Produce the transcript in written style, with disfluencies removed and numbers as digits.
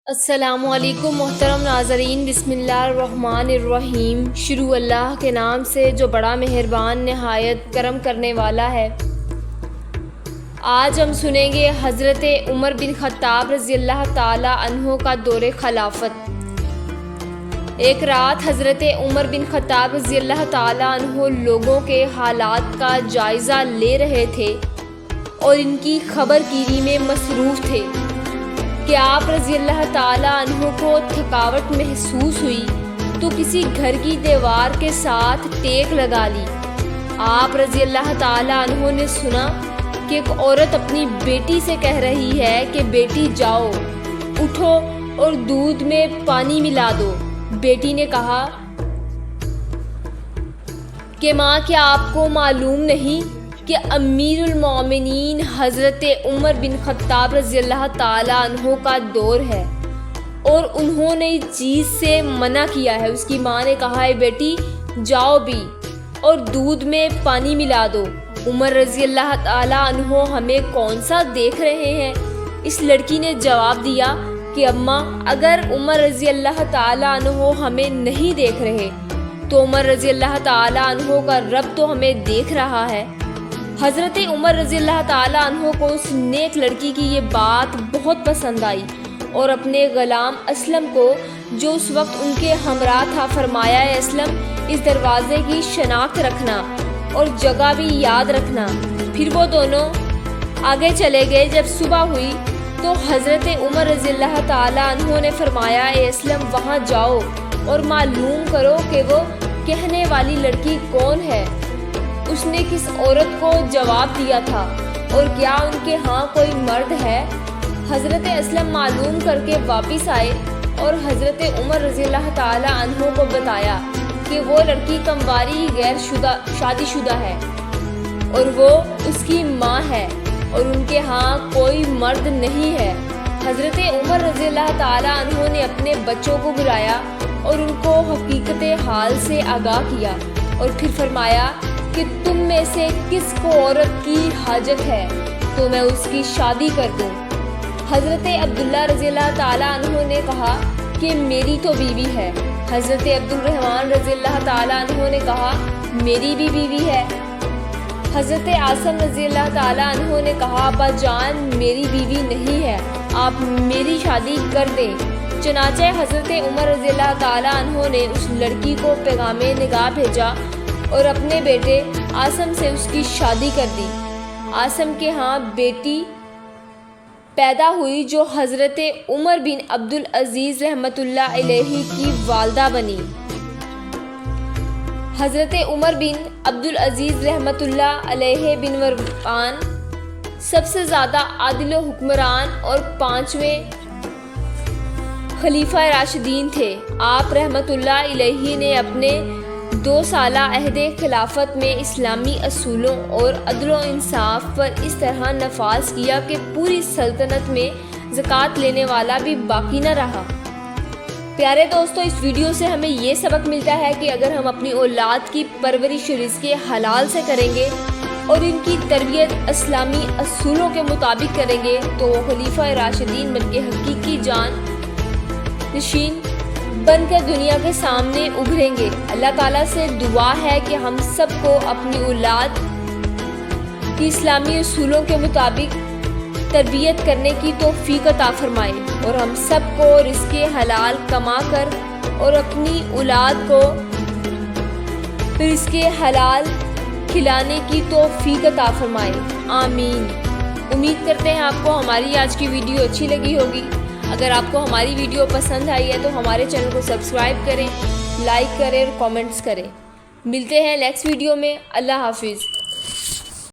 السلام علیکم محترم ناظرین، بسم اللہ الرحمن الرحیم۔ شروع اللہ کے نام سے جو بڑا مہربان نہایت کرم کرنے والا ہے۔ آج ہم سنیں گے حضرت عمر بن خطاب رضی اللہ تعالی عنہ کا دور خلافت۔ ایک رات حضرت عمر بن خطاب رضی اللہ تعالی عنہ لوگوں کے حالات کا جائزہ لے رہے تھے اور ان کی خبر گیری میں مصروف تھے کہ آپ رضی اللہ تعالی عنہ کو تھکاوٹ محسوس ہوئی تو کسی گھر کی دیوار کے ساتھ ٹیک لگا لی۔ آپ رضی اللہ تعالی عنہ نے سنا کہ ایک عورت اپنی بیٹی سے کہہ رہی ہے کہ بیٹی جاؤ، اٹھو اور دودھ میں پانی ملا دو۔ بیٹی نے کہا کہ ماں، کیا آپ کو معلوم نہیں کہ امیر المومنین حضرت عمر بن خطاب رضی اللہ تعالی عنہ کا دور ہے اور انہوں نے اس چیز سے منع کیا ہے۔ اس کی ماں نے کہا ہے بیٹی جاؤ بھی اور دودھ میں پانی ملا دو۔ عمر رضی اللہ تعالی عنہ ہمیں کون سا دیکھ رہے ہیں؟ اس لڑکی نے جواب دیا کہ اماں، اگر عمر رضی اللہ تعالی عنہ ہمیں نہیں دیکھ رہے تو عمر رضی اللہ تعالی عنہ کا رب تو ہمیں دیکھ رہا ہے۔ حضرت عمر رضی اللہ تعالی عنہ کو اس نیک لڑکی کی یہ بات بہت پسند آئی اور اپنے غلام اسلم کو، جو اس وقت ان کے ہمراہ تھا، فرمایا اے اسلم، اس دروازے کی شناخت رکھنا اور جگہ بھی یاد رکھنا۔ پھر وہ دونوں آگے چلے گئے۔ جب صبح ہوئی تو حضرت عمر رضی اللہ تعالی عنہ نے فرمایا اے اسلم، وہاں جاؤ اور معلوم کرو کہ وہ کہنے والی لڑکی کون ہے، اس نے کس عورت کو جواب دیا تھا اور کیا ان کے ہاں کوئی مرد ہے۔ حضرت اسلم معلوم کر کے واپس آئے اور حضرت عمر رضی اللہ تعالی عنہ کو بتایا کہ وہ لڑکی کمواری غیر شادی شدہ ہے اور وہ اس کی ماں ہے اور ان کے ہاں کوئی مرد نہیں ہے۔ حضرت عمر رضی اللہ تعالی عنہ نے اپنے بچوں کو بلایا اور ان کو حقیقت حال سے آگاہ کیا اور پھر فرمایا کہ تم میں سے کس کو عورت کی حاجت ہے تو میں اس کی شادی کر دوں۔ حضرت عبداللہ رضی اللہ تعالی عنہ نے کہا کہ میری تو بیوی ہے۔ حضرت عبد الرحمن رضی اللہ تعالی عنہ نے کہا میری بھی بیوی ہے۔ حضرت عاصم رضی اللہ تعالی عنہ نے کہا ابا جان، میری بیوی نہیں ہے، آپ میری شادی کر دیں۔ چنانچہ حضرت عمر رضی اللہ تعالی عنہ نے اس لڑکی کو پیغام نگاہ بھیجا اور اپنے بیٹے عاصم سے اس کی شادی کر دی۔ عاصم کے ہاں بیٹی پیدا ہوئی جو حضرت عمر بن عبدالعزیز رحمۃ اللہ علیہ کی والدہ بنی۔ حضرت عمر بن عبدالعزیز رحمۃ اللہ علیہ بن مروان سب سے زیادہ عادل و حکمران اور 5ویں خلیفہ راشدین تھے۔ آپ رحمۃ اللہ علیہ نے اپنے 2 سالہ عہد خلافت میں اسلامی اصولوں اور عدل و انصاف پر اس طرح نفاذ کیا کہ پوری سلطنت میں زکوٰۃ لینے والا بھی باقی نہ رہا۔ پیارے دوستو، اس ویڈیو سے ہمیں یہ سبق ملتا ہے کہ اگر ہم اپنی اولاد کی پرورش رزق حلال سے کریں گے اور ان کی تربیت اسلامی اصولوں کے مطابق کریں گے تو وہ خلیفہ راشدین بن کے حقیقی جان نشین بن کر دنیا کے سامنے ابھریں گے۔ اللہ تعالیٰ سے دعا ہے کہ ہم سب کو اپنی اولاد کی اسلامی اصولوں کے مطابق تربیت کرنے کی توفیق عطا فرمائے اور ہم سب کو رزق حلال کما کر اور اپنی اولاد کو رزق حلال کھلانے کی توفیق عطا فرمائے، آمین۔ امید کرتے ہیں آپ کو ہماری آج کی ویڈیو اچھی لگی ہوگی۔ اگر آپ کو ہماری ویڈیو پسند آئی ہے تو ہمارے چینل کو سبسکرائب کریں، لائک کریں اور کامنٹس کریں۔ ملتے ہیں نیکسٹ ویڈیو میں۔ اللہ حافظ۔